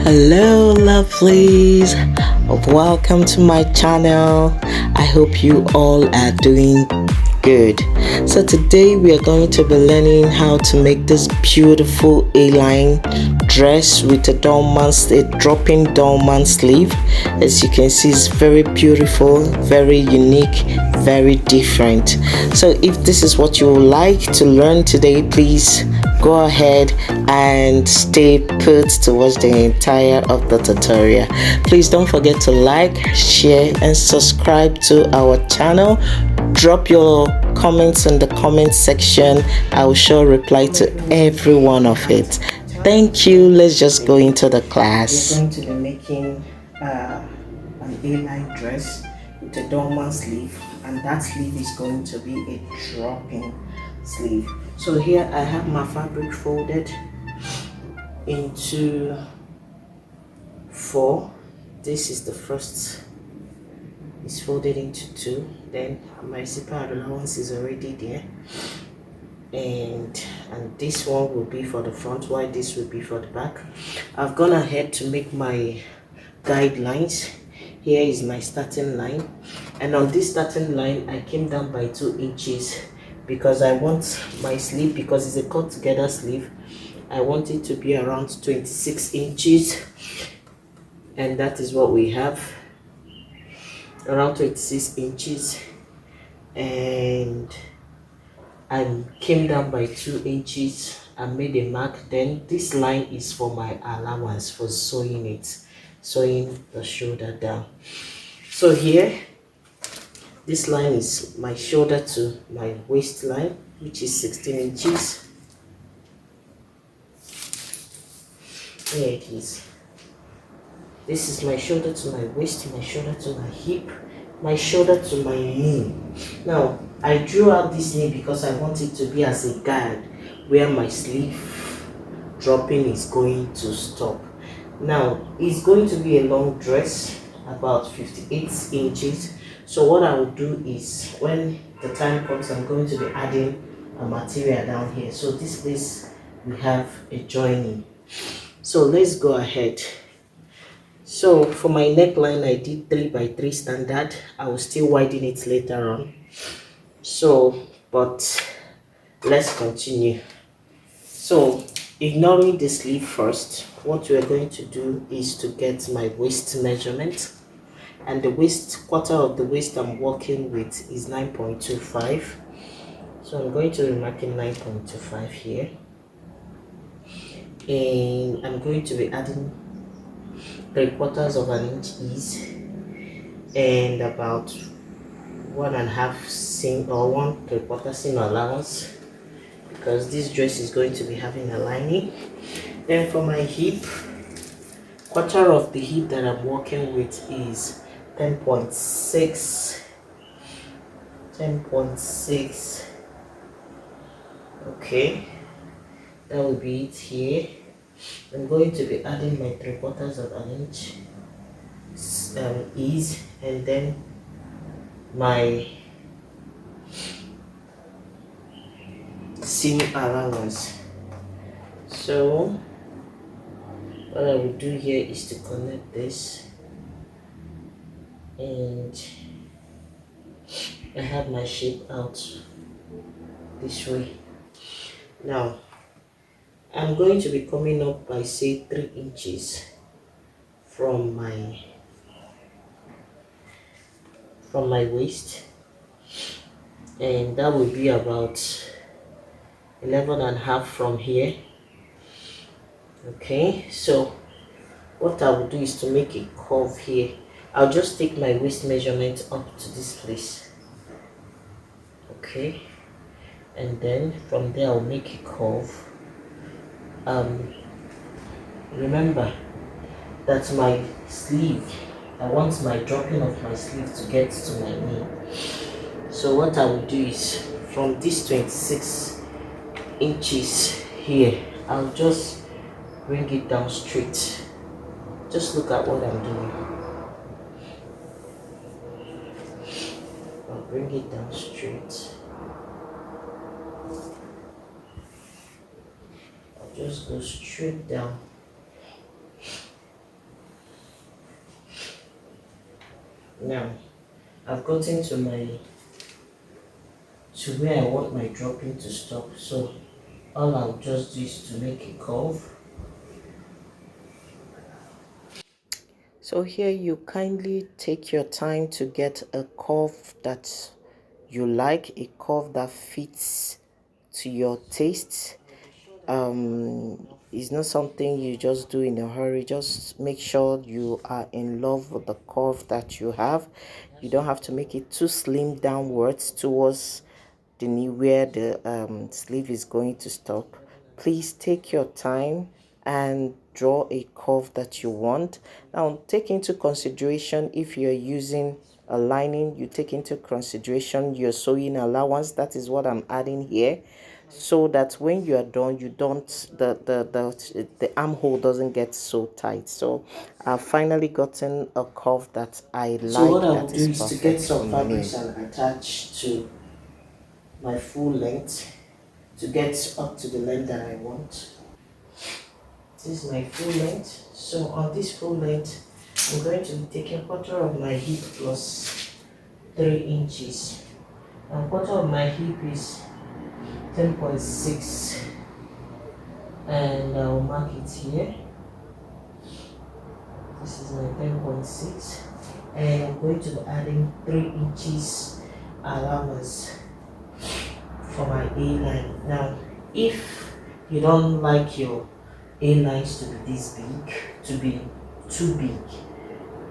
Hello, lovelies. Welcome to my channel. I hope you all are doing good. So today we are going to be learning how to make this beautiful A-line dress with a dropping dolman sleeve. As you can see, it's very beautiful, very unique, very different. So if this is what you would like to learn today, please go ahead and stay put to watch the entire of the tutorial. Please don't forget to like, share and subscribe to our channel. Drop your comments in the comment section. I will sure reply to every one of it. Thank you. Let's just go into the class. We're going to be making an A-line dress with a dolman sleeve, and that sleeve is going to be a dropping sleeve. So here I have my fabric folded into four. This is the first, it's folded into two. Then my zipper allowance is already there, and this one will be for the front while this will be for the back. I've gone ahead to make my guidelines. Here is my starting line, and on this starting line I came down by 2 inches because I want my sleeve, because it's a cut together sleeve, I want it to be around 26 inches, and that is what we have, around 26 inches. And I came down by 2 inches and made a mark. Then this line is for my allowance for sewing the shoulder down. So here, this line is my shoulder to my waistline, which is 16 inches. Here it is. This is my shoulder to my waist, my shoulder to my hip, my shoulder to my knee. Now, I drew out this knee because I want it to be as a guide where my sleeve dropping is going to stop. Now, it's going to be a long dress, about 58 inches. So what I will do is, when the time comes, I'm going to be adding a material down here. So this place we have a joining. So let's go ahead. So for my neckline, I did 3 by 3 standard. I will still widen it later on. So, but let's continue. So ignoring the sleeve first, what we are going to do is to get my waist measurement, and the waist, quarter of the waist I'm working with is 9.25. So I'm going to be marking 9.25 here, and I'm going to be adding 3/4 of an inch ease and about 1.5 seam or 1 3/4 seam allowance, because this dress is going to be having a lining. Then for my hip, quarter of the hip that I'm working with is 10.6. Okay, that will be it here. I'm going to be adding my 3/4 of an inch ease, and then my seam allowance. So what I will do here is to connect this, and I have my shape out this way. Now I'm going to be coming up by, say, 3 inches from my waist, and that will be about 11.5 from here. Okay, so what I will do is to make a curve here. I'll just take my waist measurement up to this place. Okay, and then from there I'll make a curve. Remember that my sleeve, I want my dropping of my sleeve to get to my knee. So what I will do is, from this 26 inches here, I'll just bring it down straight. Just look at what I'm doing. I'll bring it down straight. I'll just go straight down. Now I've gotten to where I want my dropping to stop, so all I'll just do is to make a curve. So here you kindly take your time to get a curve that you like, a curve that fits to your taste. It's not something you just do in a hurry. Just make sure you are in love with the curve that you have. You don't have to make it too slim downwards towards the knee where the sleeve is going to stop. Please take your time and draw a curve that you want. Now take into consideration, if you're using a lining, you take into consideration your sewing allowance. That is what I'm adding here, so that when you are done, you don't the armhole doesn't get so tight. So I've finally gotten a curve that I like. So what I will do is to get some fabrics and attach to my full length to get up to the length that I want. This is my full length. So on this full length, I'm going to be taking quarter of my hip plus 3 inches. And quarter of my hip is 10.6, and I'll mark it here. This is my 10.6, and I'm going to be adding 3 inches allowance for my A-line. Now, if you don't like your A-lines to be this big, to be too big,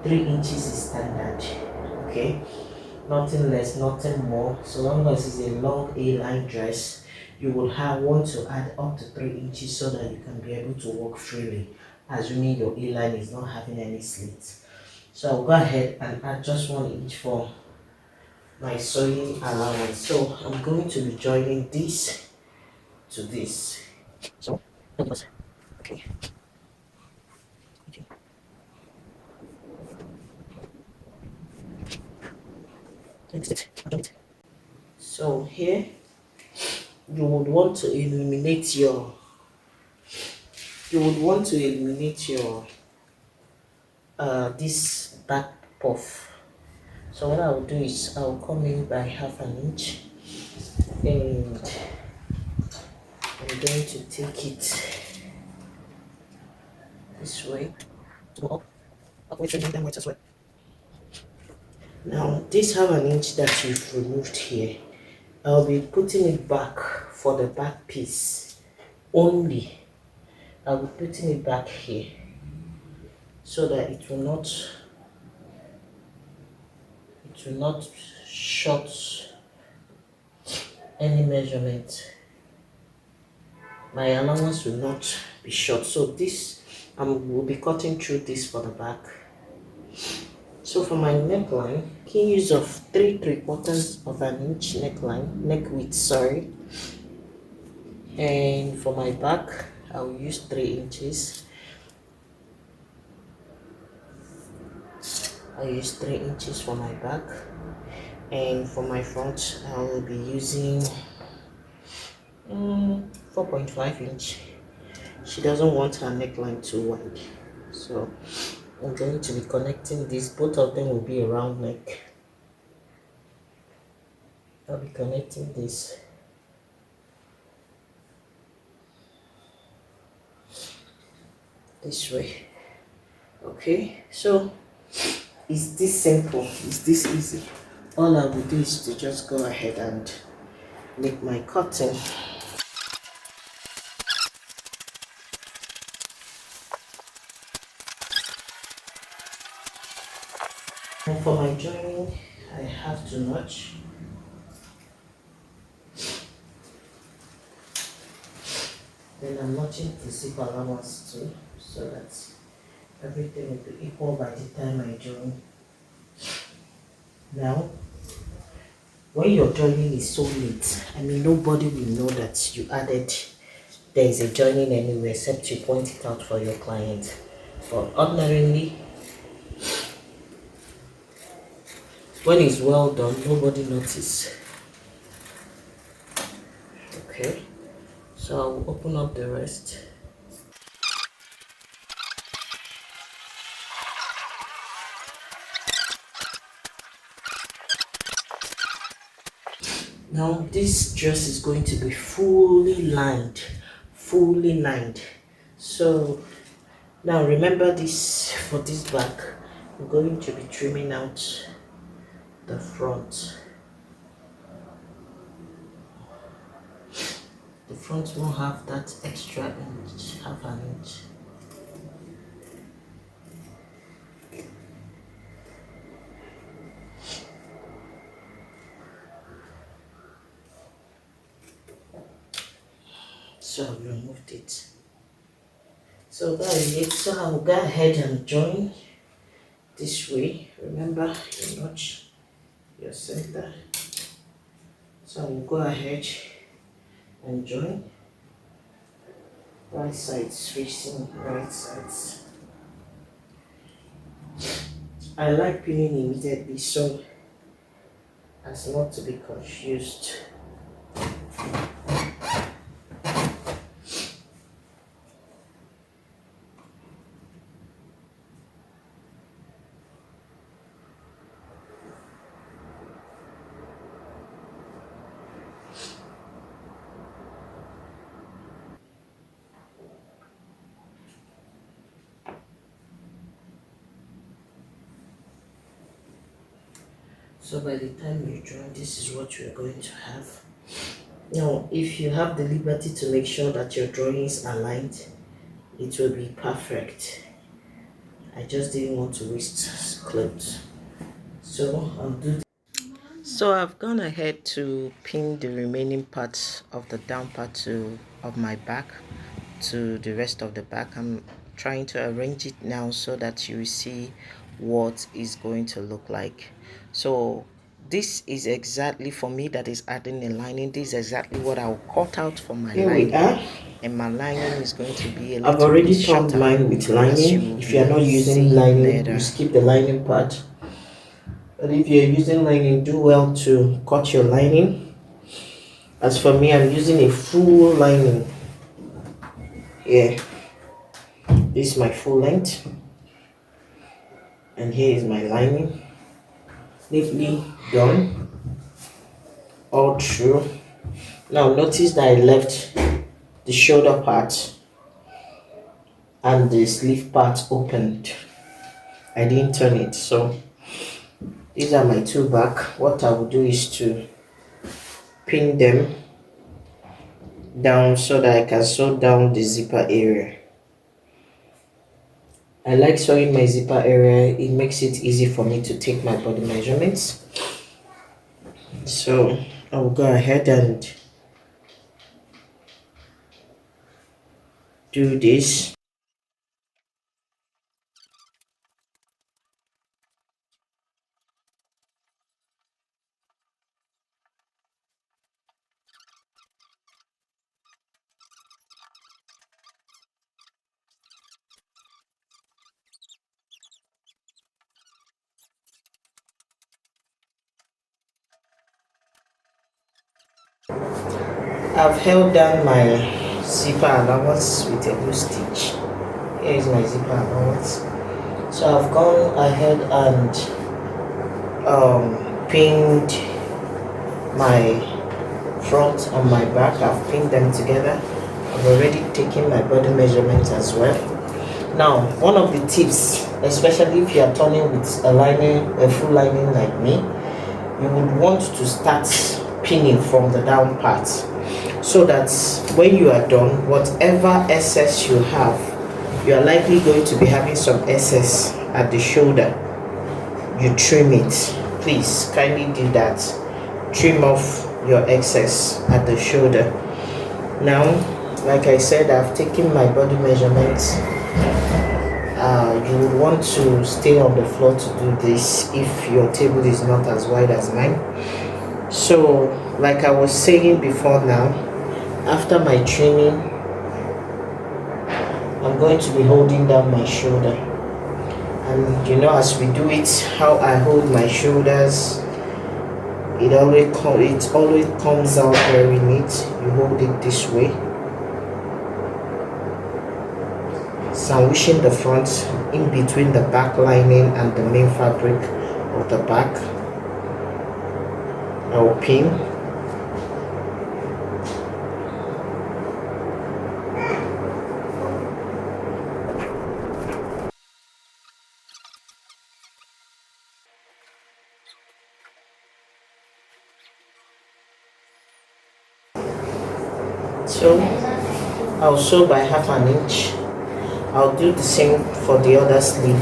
3 inches is standard, okay? Nothing less, nothing more. So long as it's a long A-line dress, you will want to add up to 3 inches so that you can be able to walk freely, assuming your A-line is not having any slits. So I'll go ahead and add just 1 inch for my sewing allowance. So I'm going to be joining this to this. So okay. So here you would want to eliminate your this back puff. So what I will do is I'll come in by half an inch, and I'm going to take it this way to go up with downwards as well. Now this half an inch that you've removed here, I'll be putting it back for the back piece only. I'll be putting it back here so that it will not short any measurement. My allowance will not be short. So this will be cutting through this for the back. So for my neckline, making use of 3/4 of an inch neck width, sorry. And for my back, I'll use 3 inches. I'll use 3 inches for my back. And for my front, I will be using 4.5 inch. She doesn't want her neckline too wide, so I'm going to be connecting this. Both of them will be a round neck. I'll be connecting this. This way. Okay, so it's this simple, it's this easy. All I will do is to just go ahead and make my cutting. And for my joining, I have to notch. Then I'm notching the zip allowance too, so that everything will be equal by the time I join. Now, when your joining is so neat, I mean, nobody will know that you added, there is a joining anywhere except you point it out for your client. But ordinarily, when it's well done, nobody notices. Okay, so I'll open up the rest. Now this dress is going to be fully lined, so now remember this, for this back I'm going to be trimming out the front. The front won't have that extra inch, half an inch. So I've removed it. So that is it. So I'll go ahead and join this way. Remember, you notch your center. So I'll go ahead and join. Right sides facing right sides. I like pinning immediately so as not to be confused. So by the time you join, this is what you're going to have. Now, if you have the liberty to make sure that your drawings are lined, it will be perfect. I just didn't want to waste clothes. So I'll do this. So I've gone ahead to pin the remaining parts of the down part of my back to the rest of the back. I'm trying to arrange it now so that you see what is going to look like. So this is exactly, for me, that is adding a lining. This is exactly what I'll cut out for my lining. And my lining is going to be a little bit shorter. I've already turned mine with lining. If you're not using lining, you skip the lining part. But if you're using lining, do well to cut your lining. As for me, I'm using a full lining. Here, this is my full length. And here is my lining. Neatly done. All through. Now notice that I left the shoulder part and the sleeve part opened. I didn't turn it, so these are my two back. What I will do is to pin them down so that I can sew down the zipper area. I like sewing my zipper area. It makes it easy for me to take my body measurements. So I will go ahead and do this. I've held down my zipper allowance with a blue stitch. Here is my zipper allowance. So I've gone ahead and pinned my front and my back. I've pinned them together. I've already taken my body measurements as well. Now, one of the tips, especially if you are turning with a full lining like me, you would want to start pinning from the down part, so that when you are done, whatever excess you have, you are likely going to be having some excess at the shoulder. You trim it. Please kindly do that. Trim off your excess at the shoulder. Now, like I said, I've taken my body measurements. You would want to stay on the floor to do this if your table is not as wide as mine. So, like I was saying before now, after my trimming, I'm going to be holding down my shoulder. And you know, as we do it, how I hold my shoulders, it always comes out very neat. You hold it this way, sandwiching the front in between the back lining and the main fabric of the back. I'll pin So I'll sew by half an inch. I'll do the same for the other sleeve.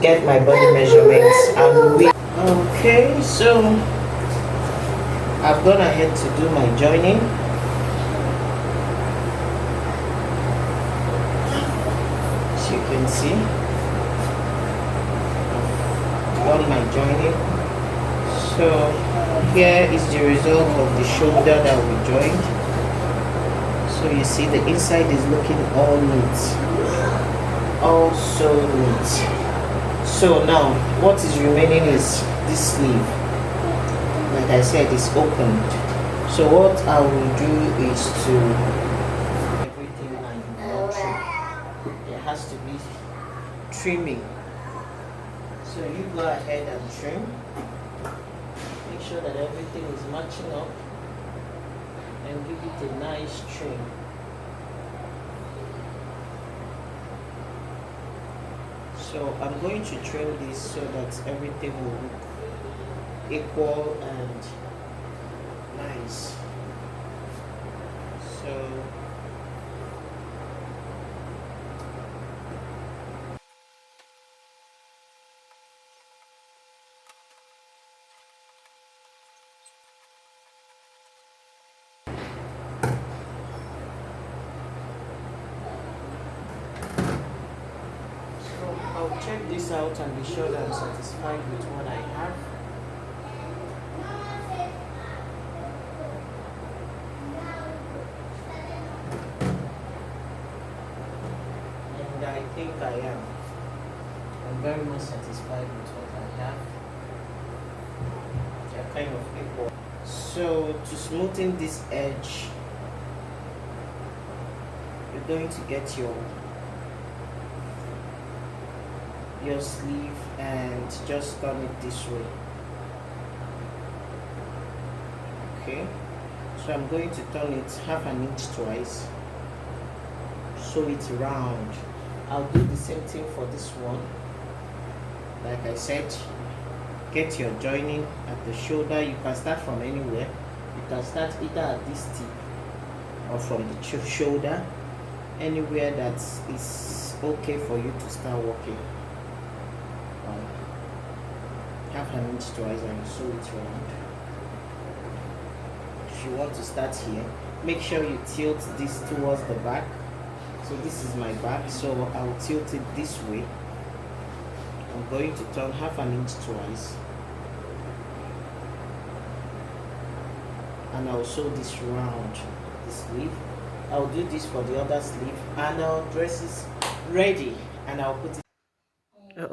Get my body measurements and we okay, so I've gone ahead to do my joining. As you can see, I've done my joining. So here is the result of the shoulder that we joined. So you see the inside is looking all neat, all so neat. So now what is remaining is this sleeve. Like I said, it's opened. So what I will do is to everything and there has to be trimming. So you go ahead and trim. Make sure that everything is matching up and give it a nice trim. So I'm going to trim this so that everything will look equal and nice. So I'll check this out and be sure that I'm satisfied with what I have. And I think I am. I'm very much satisfied with what I have. They're kind of equal. So to smoothen this edge, you're going to get your sleeve and just turn it this way. Okay, so I'm going to turn it half an inch twice, sew it round. I'll do the same thing for this one. Like I said, get your joining at the shoulder. You can start from anywhere. You can start either at this tip or from the shoulder, anywhere that is okay for you to start working. Half an inch twice and you sew it round. If you want to start here, make sure you tilt this towards the back. So this is my back, so I'll tilt it this way. I'm going to turn half an inch twice and I'll sew this round the sleeve. I'll do this for the other sleeve and our dress is ready and I'll put it